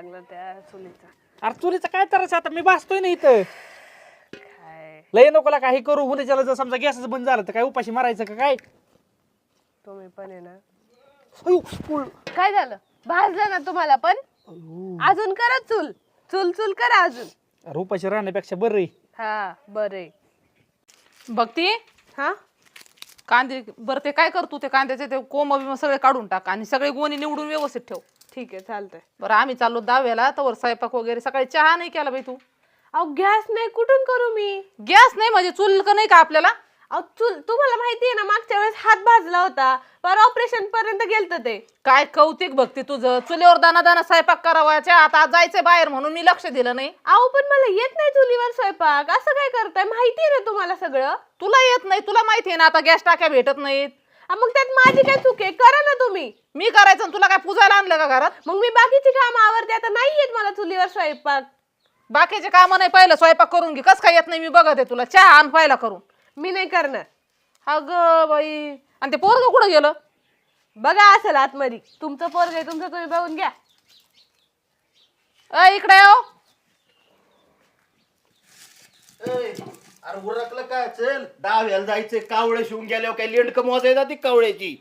लागलं त्या चुलीचा. अरे चुलीचं काय त्रास आता मी बसतोय ना इथं. काय लय नकोला काही करू उद्याच्याला जर समजा गॅसच बंद झालं तर काय उपाशी मारायचं का काय. तुम्ही पण आहे ना. अयो, उळ. काय झालं? भाजलं ना तुम्हाला पण? अजून करा चूल चूल चूल करा अजून. अरे उपाशी राहण्यापेक्षा बरं आहे. हा बरे. भक्ती हा कांदे बरं ते काय करतो ते कांद्याचे ते कोंब बिम सगळे काढून टाक आणि सगळे गोणी निवडून व्यवस्थित ठेव. ठीक आहे चालतंय. बरं आम्ही चाललो दहाव्याला तर स्वयंपाक वगैरे सकाळी चहा नाही केला बाई तू. अहो गॅस नाही कुठून करू मी? गॅस नाही म्हणजे चूल का नाही का आपल्याला? अहो चूल तुम्हाला माहिती आहे ना मागच्या वेळेस हात भाजला होता पर ऑपरेशन पर्यंत गेलत ते. काय कौतिक भक्ती तुझं चुलीवर दाना दाना स्वयंपाक करावाच्या आता जायचंय बाहेर म्हणून मी लक्ष दिलं नाही. अहो पण मला येत नाही चुलीवर स्वयंपाक. असं काय करताय? माहिती आहे ना तुम्हाला सगळं. तुला येत नाही तुला माहिती आहे ना आता गॅस टाक्या भेटत नाहीत. मग त्यात माझी काय चूक आहे? करा ना तुम्ही. मी करायचं आणि तुला काय पूजायला आणलं का घरात? मग मी बाकीची कामं आवरते आता नाही येत मला चुलीवर स्वयंपाक. बाकीचे काम नाही पहिलं स्वयंपाक करून घे. कसं काय येत नाही मी बघत आहे तुला. चहा आण पहिला करून. मी नाही करणार. अगं बाई आणि ते पोरग कुठं गेलं? बघा असेल आतमध्ये. तुमचं पोरग आहे तुमचं तुम्ही बघून घ्या. इकडे येऊ. अरे उरकलं काय चल दहाव्याला जायचंय. कावळे शिवून गेल्यावर काय लेंडक मोजायला ती कावळ्याची.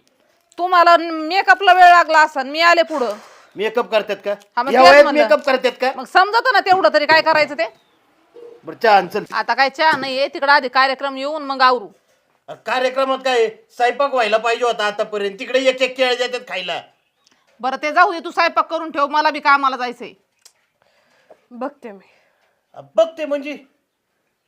तुम्हाला मेकअपला वेळ लागला असन मी आले पुढं. मेकअप करतात का? हा, मग या तेच वयात म्हणलं. मेकअप करतात का? मग समजत ना तेवढं तरी काय करायचं ते. बरं चहा आण चल. आता काय चहा नाहीये तिकडे आधी कार्यक्रम येऊन मग आवरू. अरे कार्यक्रमात काय स्वयंपाक व्हायला पाहिजे होता आतापर्यंत. तिकडे एक एक केळ देतात खायला. बरं ते जाऊ दे तू स्वयंपाक करून ठेव मला बी कामाला जायचंय. बघते मी. बघते म्हणजे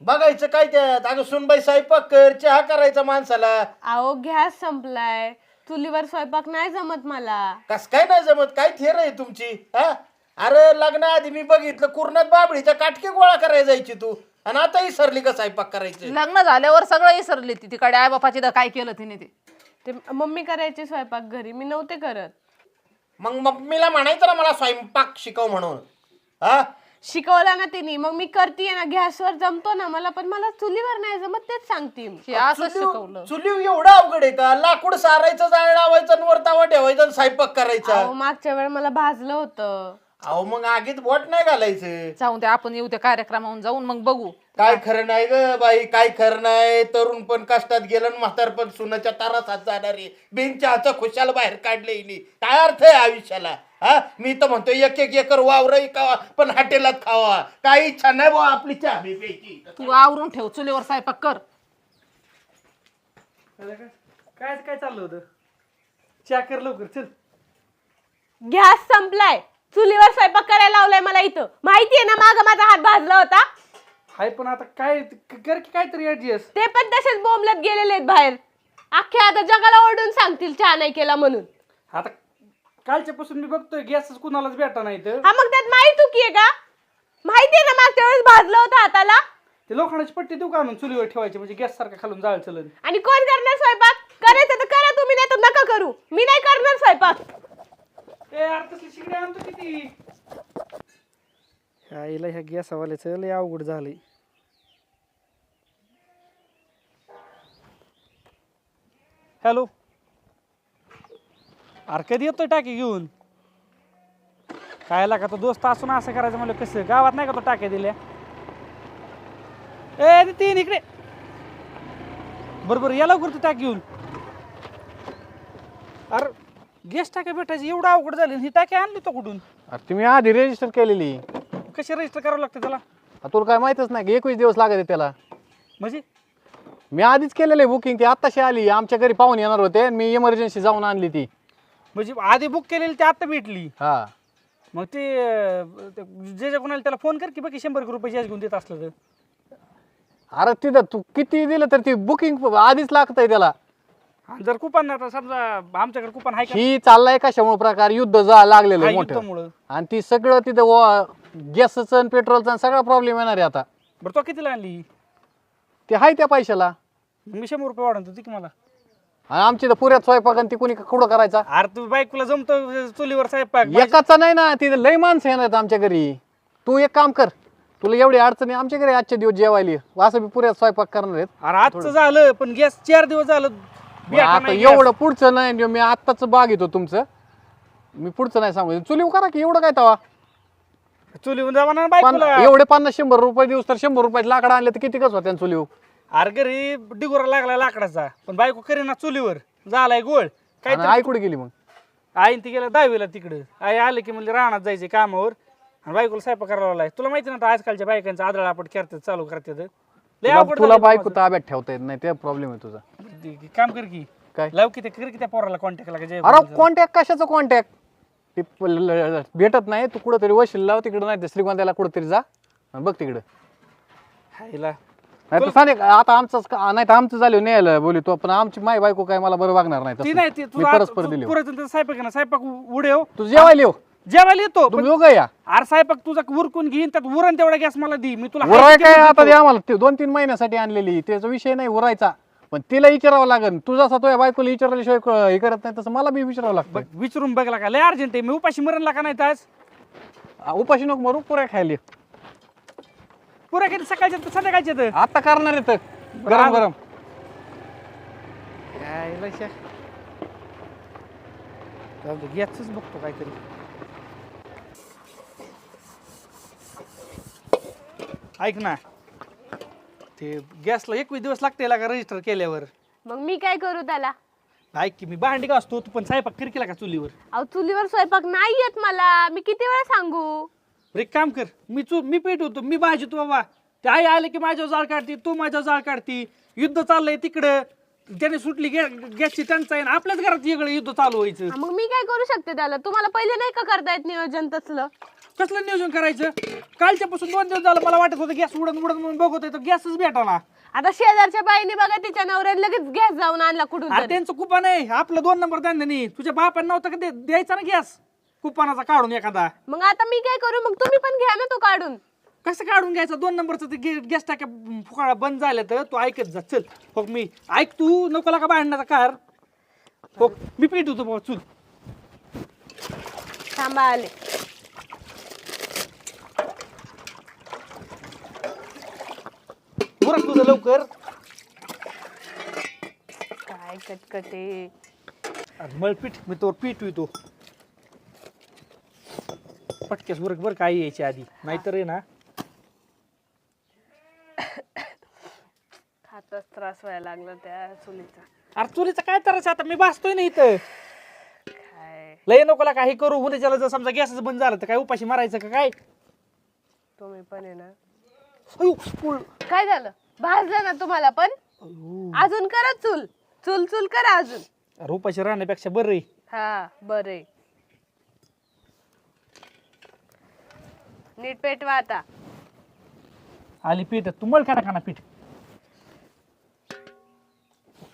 बघायचं काय त्यात. अगं सुनबाई स्वयंपाक कर चहा करायचा माणसाला. अहो गॅस संपलाय. चुलीवर स्वयंपाक नाही जमत मला. कस काय नाही जमत? काय थेर आहे तुमची हा? अरे लग्नाआधी मी बघितलं कुर्नात बाबळीच्या काटके गोळा करायला जायची तू आणि आता विसरली का स्वयंपाक करायचं? लग्न झाल्यावर सगळं विसरली ती तिकडे आई बापाची काय केलं तिने ते. ते मम्मी करायची स्वयंपाक घरी. मी नव्हते करत. मग मम्मीला म्हणायचं ना मला स्वयंपाक शिकव म्हणून. हा शिकवला ना तिने. मग मी करतीये ना गॅसवर जमतो ना मला पण मला चुलीवर नाही जमत तेच सांगते मी. हे असं शिकवलं. चुलीव एवढं अवघड आहे का? लाकूड सारायचं जाळ लावायचं आणि वर तवा ठेवायचं आणि स्वयंपाक करायचा. अहो मागच्या वेळ मला भाजलं होतं. अहो मग आगीत बोट नाही घालायचं. जाऊन ते आपण येऊ त्या कार्यक्रमाहून जाऊन मग बघू. काय खरं नाही ग बाई काय खरं नाही. तरुण पण कष्टात गेलं आणि म्हातार पण सुनाच्या तारासात जाणारी बिनच्या खुशाल बाहेर काढले हिने. काय अर्थ आहे आयुष्याला? हा मी तर म्हणतो एक एक एकर वावर खावा पण हॉटेलात खावा. काही इच्छा नाही बा आपली चहा बी प्यायची. तू आवरून ठेव चुलीवर स्वयंपाक कर. काय काय चाललं होतं? चहा कर लवकर चल. गॅस संपलाय. चुलीवर स्वयंपाक करायला लावलाय मला इथं. माहितीये ना माग माझा हात भाजला होता. हाय पण आता काय कर की काहीतरी ऍडजस्ट. ते पण तसेच बोंबलत गेलेले आहेत बाहेर. अख्ख्या आता जगाला ओरडून सांगतील चहा नाही केला म्हणून. आता कालच्या पासून मी बघतोय गॅसच कुणालाच भेटा नाही तर. हा मग त्यात माहिती चुकी आहे का? माहितीये ना मागच्या वेळेस भाजलं होतं हाताला. ते लोखंडाची पट्टी देऊ का आणून चुलीवर ठेवायची म्हणजे गॅस सारखा खालून जाळ चलन. आणि कोण करणार स्वयंपाक? करायचं तर करा तुम्ही नाही तर नका करू. मी नाही करणार स्वयंपाक. ए यार तसली शिगडी आणतो किती. आईला ह्या गॅसवाल्याचं लय अवघड झालंय. हॅलो अरे कधी येतोय टाकी घेऊन? काय लागा तो दोस्त असून असं करायचं म्हणलं कसं? गावात नाही का तो टाक्या दिल्या? ए ते तीन इकडे बरोबर या लवकर तू टाकी घेऊन. अरे गॅस टाक्या भेटायची एवढं अवघड झाली. ही टाकी आणली तो कुठून? अरे तुम्ही आधी रजिस्टर केलेली. कशी रजिस्टर करावं लागतं त्याला? तुला काय माहितच नाही की 21 दिवस लागत त्याला. म्हणजे मी आधीच केलेलं आहे बुकिंग. ती आत्ताशी आली. आमच्या घरी पाहून येणार होते मी इमर्जन्सी जाऊन आणली ती. म्हणजे आधी बुक केलेली ती आता भेटली? हा मग ते जे जे कोणाला त्याला फोन कर की बाकी 100 रुपये गॅस घेऊन देत असलं तर. अरे तिथं तू किती दिलं तर ती बुकिंग आधीच लागतंय त्याला. आणि जर कुपन आता समजा आमच्याकडे कुपन आहे का? ही चाललाय कशामुळे प्रकार युद्ध लागलेलं आहे मोठं. युद्धामुळं. आणि ती सगळं तिथं गॅसचं आणि पेट्रोलचा सगळा प्रॉब्लेम येणार आहे आता. बरं तो कितीला आणली? ते आहे त्या पैशाला. मी 100 रुपये वाढवतो ती मला. आणि आमची तर पुऱ्यात स्वयंपाक आणि ती कुणी कुठं करायचा? अरे तू बायकोला जमतो चुलीवर स्वयंपाक? एकाचा नाही ना तिथं लय माणसं येणार आमच्या घरी. तू एक काम कर तुला एवढी अडचणी आमच्या घरी आजच्या दिवस जेवायली असं बी पुऱ्यात स्वयंपाक करणार आहेत. अरे आजचं झालं पण गॅस 4 दिवस झालं. आता एवढं पुढचं नाही मी आत्ताच बाग येतो तुमचं. मी पुढचं नाही सांगू. चुलीव करा की एवढं काय तवा. चुलीवर जावा ना बायकोला. एवढे 50-100 रुपये दिवस तर 100 रुपयात लाकडं आणले तर किती कस होत्या चुलीव. अरे घरी डिगोरा लागला लाकडाचा, पण बायको करीना चुलीवर, झालाय गोळ. काय आई कुठे गेली मग. आईन ती गेला 10वीला तिकडं. आई आले की म्हणजे रानात जायचे कामावर आणि बायकोला स्वयंपाक करायला लावलाय. तुला माहिती ना आता आजकालच्या बायकांचा आदळ आपट करतात, चालू करतात. लय अवघड तुला झालंय बायको माझं. ताब्यात ठेवता येत नाही, ते प्रॉब्लेम आहे तुझा. काम कर की काय लाव की कर की त्या पोराला कॉन्टॅक्ट लागा जे अरे कॉन्टॅक्ट कशाचं कॉन्टॅक्ट भेटत नाही. तू कुठंतरी वशील लाव तिकडं, नाही तर श्रीगोंद्याला कुठंतरी जा आणि बघ तिकडं. हायला नाही तर सांग आता आमचंच नाही तर आमचं झालं न्यायला बोली तो, पण आमची माय बायको काय मला बरं वागणार नाही ती तसं. नाही ती मी परस्पर दिली. पुरातून स्वयंपाक आहे ना, स्वयंपाक उडेव तू जेवायला येऊ जेवायला येतो पण तुम्ही योगा या. अरे स्वयंपाक तुझा उरकून घेईन, त्यात उरण तेवढा गॅस मला दे, मी तुला उराय किती काय देतो. आता ते आम्हाला ते 2-3 महिन्यासाठी आणलेली, त्याचा विषय नाही उरायचा, पण तिला विचारावं लागेल. तुझा असा तुझ्या बायकोला विचारल्याशिवाय हे करत नाही, तसं मला बी विचारावं लागतं. बघ, विचारून बघला का लय अर्जंट आहे, मी उपाशी मरणला का नाही तर आज उपाशी नको मरू, पुऱ्या खायला पुऱ्या किती सकाळच्या तर संध्याकाळच्या तर आता करणार आहे तर गरम गरम. गॅसच बघतो काहीतरी. ऐक ना, ते गॅसला 21 दिवस लागते का रजिस्टर केल्यावर. मग मी काय करू त्याला? ऐक की मी भांडी का असतो, तू पण स्वयंपाक कर केला का चुलीवर. अहो चुलीवर स्वयंपाक नाही येत मला, मी किती वेळा सांगू. एक काम कर, मी पेटवतो, मी भाजतो बाबा. ते आई आले की माझ्यावर जाळ काढती, तू माझ्यावर जाळ काढती. युद्ध चाललंय तिकडं, त्याने सुटली गॅसची टंचाई आणि आपल्याच घरात वेगळं युद्ध चालू व्हायचं. मग मी काय करू शकते त्याला? तुम्हाला पहिले नाही का करता येत नियोजन तसलं? कसलं नियोजन करायचं? कालच्यापासून 2 दिवस झालं मला वाटत होतं गॅस उडत म्हणून बघतोय तर गॅसच भेटाना. आता शेजारच्या बाईने बघा तिच्या नवऱ्याने लगेच गॅस जाऊन आणला कुठून अरे तरी. त्यांचं कुपन आहे, आपलं 2 नंबर त्यांनी नाही. तुझ्या बापाने नव्हतं का द्यायचा ना गॅस कुपनाचा काढून एखादा. मग आता मी काय करू? मग तुम्ही पण घ्या ना तो काढून. कसं काढून घ्यायचा? 2 नंबरचं ते गॅस टाक्या फुकाळा बंद झाल्या तर तू ऐकत जा. चल हो, मी ऐक, तू नको का भांडण्याचा कार हो, मी पीठ होतो बाबा. चल थांबा आले. उरक तुझं लवकर. काय कटकटे. मळ पीठ, मी तो पीठ होतो पटकेस उरक बरं काय यायच्या आधी, नाहीतर आहे ना खातच त्रास व्हायला लागला त्या चुलीचा. अरे चुलीचं काय त्रास आहे? आता मी भासतोय ना इथं. काय लय नकोला काही करू. उद्याच्याला जर समजा गॅसच बंद झालं तर काय उपाशी मारायचं का काय? तुम्ही पण आहे ना. अयो, काय झालं? भाजलं ना तुम्हाला पण? अजून करा चूल चूल चूल करा अजून. अरे उपाशी राहण्यापेक्षा बरं आहे. हा बरे. नीट पेटवा आता. आली पीठ, तू मळ का ना पीठ.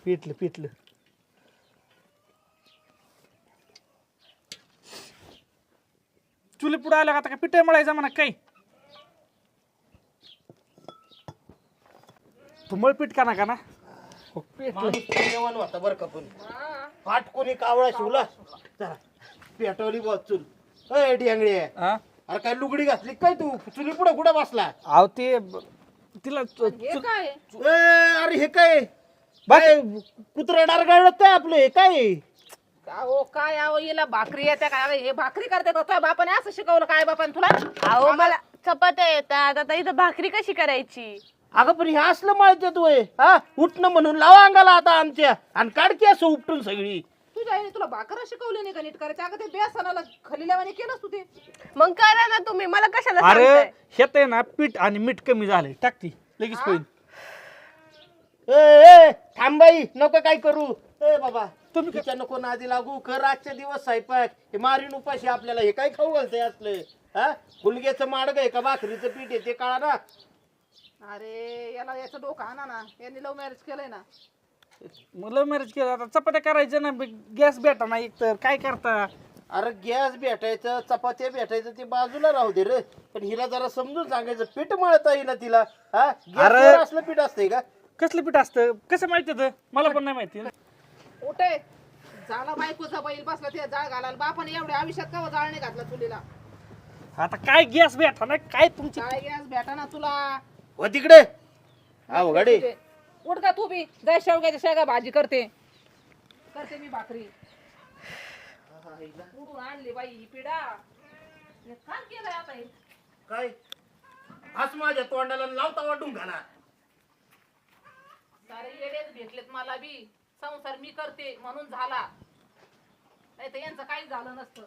पिठलं चुली पुढे आल्या का आता काय पिठ मळायचं म्हणा काही. तू मळ पीठ का ना हो, माणूस पुण्यवान होता बरं का, पण फाट कोणी कावळा शिवला जरा पेटवली वाचून. अय डिंगळे, हा? अरे काय लुगडी घातली काय तू? चुली पुढे कुठं बसला? अहो ते तिला अरे हे काय कुत्रा डारगाळत आहे आपलं, हे काय? हो काय अहो हिला भाकरी येते काय? हे भाकरी करते का? तुझ्या बापाने असं शिकवलं काय बापाने तुला? अहो मला चपात्या येतात, आता इथं भाकरी कशी करायची? अगं पण हे असलं मळते तू हा उठणं म्हणून लावा अंगाला आता आमच्या, आणि काढकी असं उपटून सगळी. तुझ्या आईने तुला भाकर शिकवली नाही का नीट करायचं? अगं ते बेसनाला खलिल्यावाने केलंस तू ते. मग करा ना तुम्ही, मला कशाला अरे सांगताय? ह्यात आहे ना पीठ आणि मीठ कमी झालंय, टाकती लगेच होईल. ए थांबाई, नको काय करू. ए बाबा तुम्ही तिच्या नको नादी लागू. कर आजच्या दिवस स्वयंपाक. हे मारीन उपाशी आपल्याला हे काय खाऊ घालतंय असलं? हा गुलग्याचं माडग आहे का भाकरीचं पीठ आहे ते कळा ना. अरे याला याचं डोकं आणा ना. यांनी लव्ह मॅरेज केलंय ना. लव्ह मॅरेज केलं, आता चपात्या करायच्या ना, गॅस भेटा ना एक तर काय करता. अरे गॅस भेटायचं, चपात्या भेटायचं ते बाजूला राहू दे रे, पण हिला जरा समजून सांगायचं. पीठ मळता येईल तिला. हा अरे असलं पीठ असतंय का? कसलं पीठ असतं? कसं माहिती होतं? मला पण नाही माहिती. उठे झाला बायकोचा बैल बसला ते जाळ घालायला. बापाने एवढ्या आयुष्यात कवा जाळ नाही घातला चुलीला? आता काय गॅस भेटा ना काय तुमची. काय गॅस भेटा ना तुला? हो तिकडे अवघड आहे. उठ का तू बी. जाय शेवग्याच्या शेगा भाजी करते मी भाकरी. कुठून आणली बाई ही पिढा? हे काय केलंय आता हे? काय आज माझ्या तोंडाला लावता वाटून घाला. सारे येडेच भेटलेत मला बी. संसार मी करते म्हणून झाला, नाही तर यांचं काही झालं नसतं.